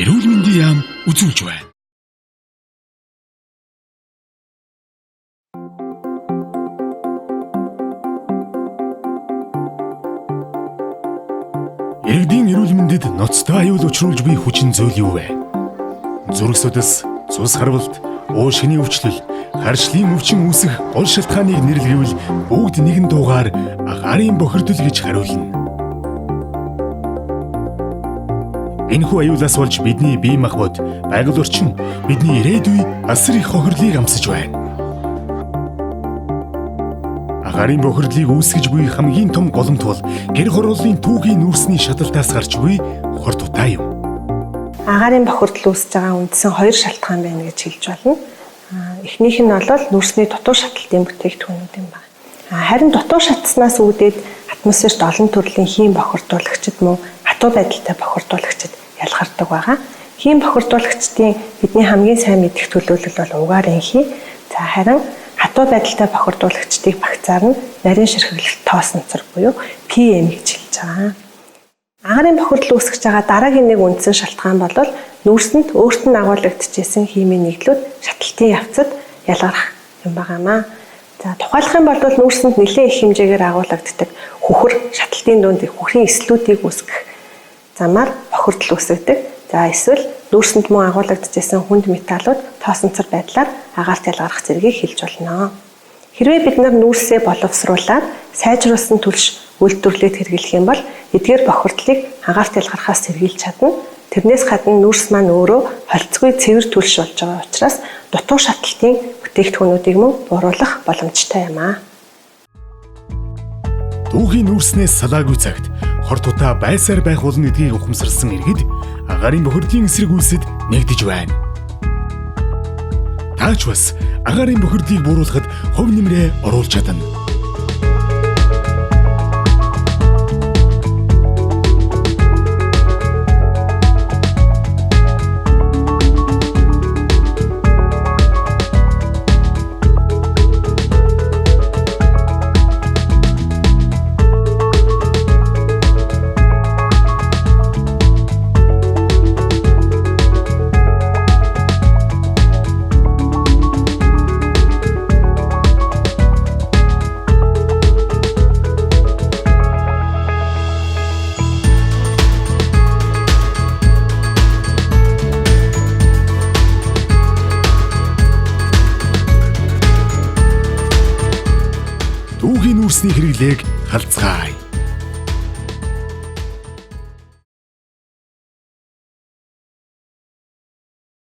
эрүүл мэндийн яам үзүүлж байна. Иргэдийн эрүүл мэндэд ноцтой аюул учруулж буй хүчин зүйл юу вэ? Зүрх судас, цус харвалт, уушгины өвчлөл, харшлын өвчин үүсэх гол шалтгааныг нэрлэвэл бүгд нэгэн дуугаар агарын бохирдол гэж хариулна. Энэхүү аюулаас болж бидний бие махбод, байгаль орчин бидний ирээдүй асар их хохирлыг амсаж байна. Агарын бохирдлыг үүсгэж буй хамгийн том голомт бол гэр хорооллын түүхийн нүүрсний шаталтаас гарч буй хор тутаа юм. Агарын бохирдол үүсэж байгаа үндсэн хоёр шалтгаан байна гэж хэлж болно. Эхнийх нь бол нүүрсний дутуу шаталтын бүтээгдэхүүнүүд юм байна. Харин дутуу шатснаас үүдээд атмосферт олон төрлийн хийм бохирдуулагчид мөн хатуу байдалтай бохирдуулагчид ялгардаг байгаа. Хийм бохирдуулагчдын бидний хамгийн сайн мэдэх төлөөлөл бол угаарын хий. За харин хатуу байдалтай бохирдуулагчдыг багцаар нь нарийн ширхэглэлт тоосонцор буюу PM гэж хэлж байгаа. Агарын бохирдол үүсгэж байгаа дараагийн нэг үндсэн шалтгаан бол нүүрсэнд өөрт нь агуулгдчихсэн химийн нэгдлүүд шаталтын явцад ялгарх юм байгаамаа. За тухайлах юм бол нүүрсэнд нэлээд их хэмжээгээр агуулгаддаг хөхөр шаталтын дунд хөхрийн эслүүдийг үүсгэх замаар бохирдол үүсгдэг. За эсвэл нүүрсэнд мөн агуулгдчихсэн хүнд металлууд тоосонцор байдлаар агаарт ялгарх зэргийг хэлж болно. Хэрвээ бид нар нүүрсээ боловсруулаад сайжруулсан түлш үйлдвэрлээд хэрэглэх юм бол эдгээр бохирдлыг агаарт ялгархаас сэргийлж чадна. Тэрнээс гадна нүүрс маань өөрөө холцгүй цэвэр түлш болж байгаа учраас дутуу шаталтын бүтээгдэхүүнүүдийг мөн бууруулах боломжтой юм аа. Түүхийн нүүрснээс салаагүй цагт хор тутаа байсаар байх болно гэдгийг ухамсарласан иргэд агарын бохирдлын эсрэг үйлсэд нэгдэж байна. Таач бас агарын бохирдлыг бууруулахад хувь нэмрээ оруулж чадна. Түүхийн нүүрсний хэрэглээг халцгаая.